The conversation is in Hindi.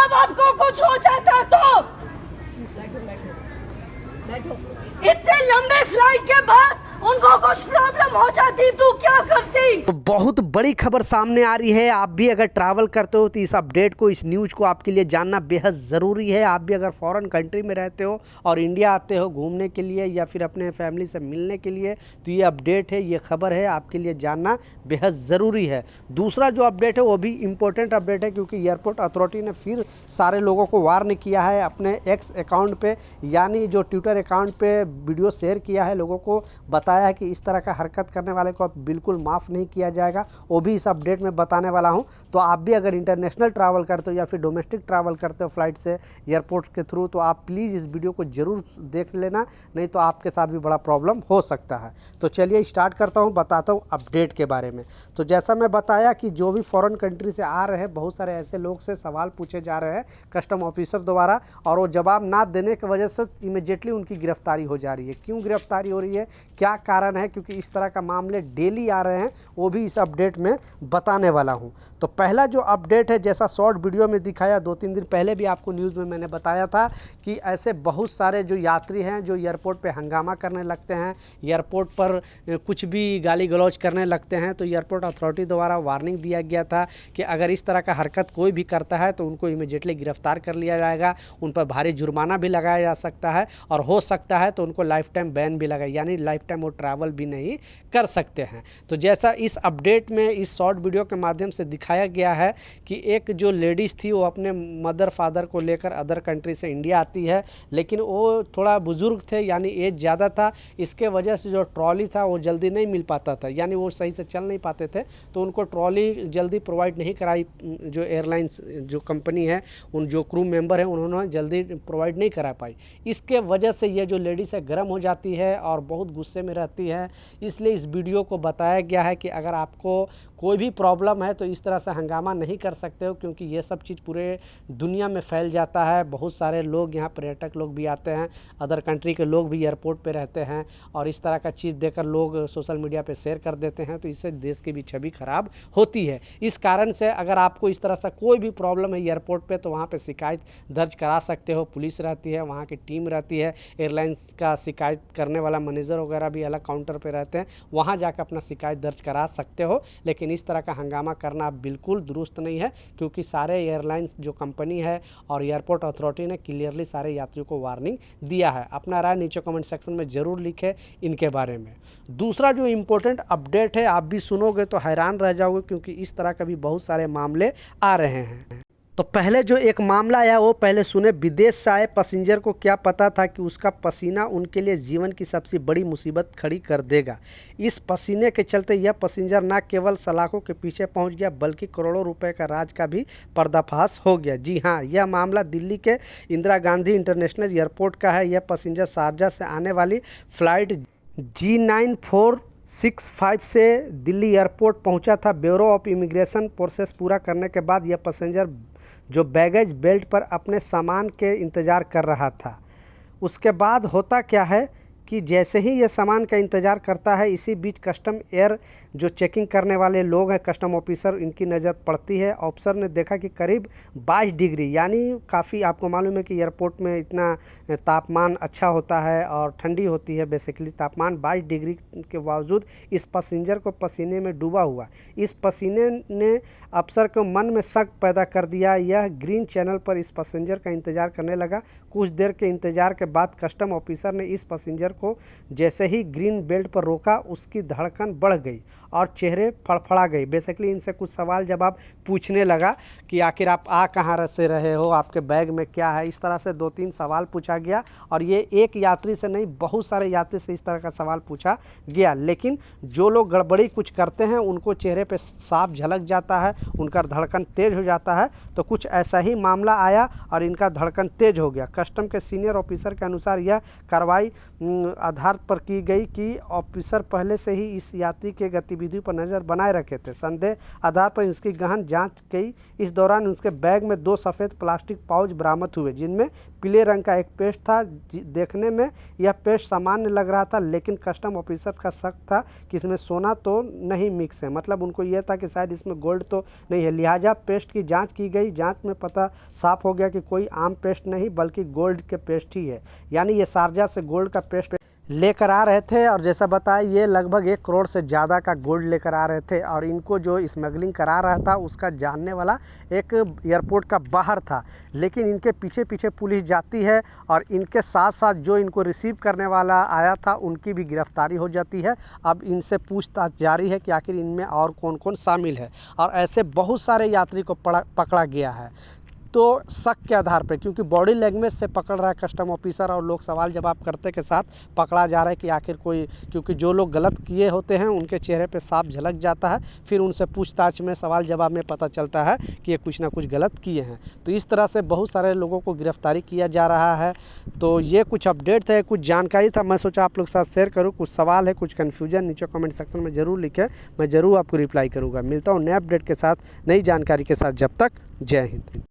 जब आपको कुछ हो जाता तो इतने लंबे फ्लाइट के बाद उनको कुछ प्रॉब्लम हो जाती तो क्या करती। तो बहुत बड़ी खबर सामने आ रही है। आप भी अगर ट्रैवल करते हो तो इस अपडेट को, इस न्यूज़ को आपके लिए जानना बेहद ज़रूरी है। आप भी अगर फॉरेन कंट्री में रहते हो और इंडिया आते हो घूमने के लिए या फिर अपने फैमिली से मिलने के लिए, तो ये अपडेट है, ये खबर है, आपके लिए जानना बेहद ज़रूरी है। दूसरा जो अपडेट है वो भी इम्पोर्टेंट अपडेट है, क्योंकि एयरपोर्ट अथॉरिटी ने फिर सारे लोगों को वार्न किया है अपने एक्स अकाउंट पे, यानी जो ट्विटर अकाउंट पे वीडियो शेयर किया है, लोगों को बताया है कि इस तरह का हरकत करने वाले को अब बिल्कुल माफ़ नहीं किया जाएगा। वो भी इस अपडेट में बताने वाला हूं। तो आप भी अगर इंटरनेशनल ट्रैवल करते हो या फिर डोमेस्टिक ट्रैवल करते हो फ्लाइट से एयरपोर्ट के थ्रू, तो आप प्लीज़ इस वीडियो को ज़रूर देख लेना, नहीं तो आपके साथ भी बड़ा प्रॉब्लम हो सकता है। तो चलिए स्टार्ट करता हूँ, बताता हूँ अपडेट के बारे में। तो जैसा मैं बताया कि जो भी फॉरेन कंट्री से आ रहे हैं, बहुत सारे ऐसे लोग से सवाल पूछे जा रहे हैं कस्टम ऑफिसर द्वारा, और वो जवाब ना देने की वजह से इमीडिएटली उनकी गिरफ्तारी हो जा रही है। क्यों गिरफ्तारी हो रही है, क्या कारण है, क्योंकि इस तरह का मामले डेली आ रहे हैं, वो भी इस अपडेट में बताने वाला हूं। तो पहला जो अपडेट है, जैसा शॉर्ट वीडियो में दिखाया 2-3 दिन पहले भी आपको न्यूज़ में मैंने बताया था कि ऐसे बहुत सारे जो यात्री हैं जो एयरपोर्ट पे हंगामा करने लगते हैं, एयरपोर्ट पर कुछ भी गाली गलौज करने लगते हैं, तो एयरपोर्ट अथॉरिटी द्वारा वार्निंग दिया गया था कि अगर इस तरह का हरकत कोई भी करता है तो उनको इमीडिएटली गिरफ्तार कर लिया जाएगा, उन पर भारी जुर्माना भी लगाया जा सकता है, और हो सकता है तो उनको लाइफ टाइम बैन भी लगाए, यानी लाइफ टाइम वो ट्रैवल भी नहीं कर सकते हैं। तो जैसा इस अपडेट में इस शॉर्ट वीडियो के माध्यम से दिखाया गया है कि एक जो लेडीज़ थी वो अपने मदर फादर को लेकर अदर कंट्री से इंडिया आती है, लेकिन वो थोड़ा बुज़ुर्ग थे, यानी एज ज़्यादा था, इसके वजह से जो ट्रॉली था वो जल्दी नहीं मिल पाता था, यानी वो सही से चल नहीं पाते थे, तो उनको ट्रॉली जल्दी प्रोवाइड नहीं कराई। जो एयरलाइंस जो कंपनी है, उन जो क्रू मेंबर हैं उन्होंने जल्दी प्रोवाइड नहीं करा पाई। इसके वजह से ये जो लेडीज़ है गर्म हो जाती है और बहुत गुस्से में रहती है। इसलिए इस वीडियो को बताया गया है कि अगर आपको कोई भी प्रॉब्लम है तो इस तरह से हंगामा नहीं कर सकते हो, क्योंकि ये सब चीज़ पूरे दुनिया में फैल जाता है। बहुत सारे लोग यहाँ पर्यटक लोग भी आते हैं, अदर कंट्री के लोग भी एयरपोर्ट पे रहते हैं, और इस तरह का चीज़ देकर लोग सोशल मीडिया पे शेयर कर देते हैं, तो इससे देश की भी छवि खराब होती है। इस कारण से अगर आपको इस तरह से कोई भी प्रॉब्लम है एयरपोर्ट पे, तो वहाँ पे शिकायत दर्ज करा सकते हो। पुलिस रहती है, वहाँ की टीम रहती है, एयरलाइंस का शिकायत करने वाला मैनेजर वगैरह भी अलग काउंटर पे रहते हैं, वहाँ जाकर अपना शिकायत दर्ज करा सकते हो। लेकिन इस तरह का हंगामा करना बिल्कुल दुरुस्त नहीं है, क्योंकि सारे एयरलाइंस जो कंपनी है और एयरपोर्ट अथॉरिटी ने क्लियरली सारे यात्रियों को वार्निंग दिया है। अपना राय नीचे कमेंट सेक्शन में ज़रूर लिखें इनके बारे में। दूसरा जो इम्पोर्टेंट अपडेट है, आप भी सुनोगे तो हैरान रह जाओगे, क्योंकि इस तरह का भी बहुत सारे मामले आ रहे हैं। तो पहले जो एक मामला आया वो पहले सुने। विदेश से आए पैसेंजर को क्या पता था कि उसका पसीना उनके लिए जीवन की सबसे बड़ी मुसीबत खड़ी कर देगा। इस पसीने के चलते यह पैसेंजर न केवल सलाखों के पीछे पहुंच गया, बल्कि करोड़ों रुपए का राज का भी पर्दाफाश हो गया। जी हाँ, यह मामला दिल्ली के इंदिरा गांधी इंटरनेशनल एयरपोर्ट का है। यह पैसेंजर शारजा से आने वाली फ़्लाइट G9465 से दिल्ली एयरपोर्ट पहुंचा था। ब्यूरो ऑफ इमिग्रेशन प्रोसेस पूरा करने के बाद यह पैसेंजर जो बैगेज बेल्ट पर अपने सामान के इंतज़ार कर रहा था। उसके बाद होता क्या है कि जैसे ही ये सामान का इंतज़ार करता है, इसी बीच कस्टम एयर जो चेकिंग करने वाले लोग हैं, कस्टम ऑफिसर, इनकी नज़र पड़ती है। ऑफिसर ने देखा कि करीब 22 डिग्री, यानी काफ़ी, आपको मालूम है कि एयरपोर्ट में इतना तापमान अच्छा होता है और ठंडी होती है बेसिकली, तापमान 22 डिग्री के बावजूद इस पैसेंजर को पसीने में डूबा हुआ। इस पसीने ने अफसर को मन में शक पैदा कर दिया। यह ग्रीन चैनल पर इस पैसेंजर का इंतज़ार करने लगा। कुछ देर के इंतज़ार के बाद कस्टम ऑफिसर ने इस पैसेंजर को जैसे ही ग्रीन बेल्ट पर रोका, उसकी धड़कन बढ़ गई और चेहरे फड़फड़ा गए। बेसिकली इनसे कुछ सवाल जवाब पूछने लगा कि आखिर आप आ कहाँ से रहे हो, आपके बैग में क्या है। इस तरह से 2-3 सवाल पूछा गया, और ये एक यात्री से नहीं, बहुत सारे यात्री से इस तरह का सवाल पूछा गया। लेकिन जो लोग गड़बड़ी कुछ करते हैं उनको चेहरे पे साफ झलक जाता है, उनका धड़कन तेज़ हो जाता है। तो कुछ ऐसा ही मामला आया और इनका धड़कन तेज़ हो गया। कस्टम के सीनियर ऑफिसर के अनुसार यह कार्रवाई आधार पर की गई कि ऑफिसर पहले से ही इस यात्री के गतिविधि पर नज़र बनाए रखे थे। संदेह आधार पर इसकी गहन जांच की। इस दौरान उसके बैग में 2 सफ़ेद प्लास्टिक पाउच बरामद हुए, जिनमें पीले रंग का एक पेस्ट था। देखने में यह पेस्ट सामान्य लग रहा था, लेकिन कस्टम ऑफिसर का शक था कि इसमें सोना तो नहीं मिक्स है। मतलब उनको यह था कि शायद इसमें गोल्ड तो नहीं है, लिहाजा पेस्ट की जांच की गई। जांच में पता साफ हो गया कि कोई आम पेस्ट नहीं बल्कि गोल्ड के पेस्ट ही है। यानी ये शारजा से गोल्ड का पेस्ट लेकर आ रहे थे और जैसा बताया ये लगभग 1 करोड़ से ज़्यादा का गोल्ड लेकर आ रहे थे। और इनको जो स्मगलिंग करा रहा था उसका जानने वाला एक एयरपोर्ट का बाहर था, लेकिन इनके पीछे पीछे पुलिस जाती है और इनके साथ साथ जो इनको रिसीव करने वाला आया था उनकी भी गिरफ्तारी हो जाती है। अब इनसे पूछताछ जारी है कि आखिर इनमें और कौन कौन शामिल है, और ऐसे बहुत सारे यात्री को पकड़ा गया है। तो शक के आधार पर, क्योंकि बॉडी लैंग्वेज से पकड़ रहा है कस्टम ऑफिसर और लोग सवाल जवाब करते के साथ पकड़ा जा रहा है कि आखिर कोई, क्योंकि जो लोग गलत किए होते हैं उनके चेहरे पे साफ झलक जाता है, फिर उनसे पूछताछ में सवाल जवाब में पता चलता है कि ये कुछ ना कुछ गलत किए हैं। तो इस तरह से बहुत सारे लोगों को गिरफ्तारी किया जा रहा है। तो ये कुछ अपडेट है, कुछ जानकारी था, मैं सोचा आप लोग के साथ शेयर करूँ। कुछ सवाल है, कुछ कन्फ्यूजन नीचे कमेंट सेक्शन में ज़रूर लिखें, मैं ज़रूर आपको रिप्लाई करूँगा। मिलता हूँ नए अपडेट के साथ, नई जानकारी के साथ। जब तक जय हिंद।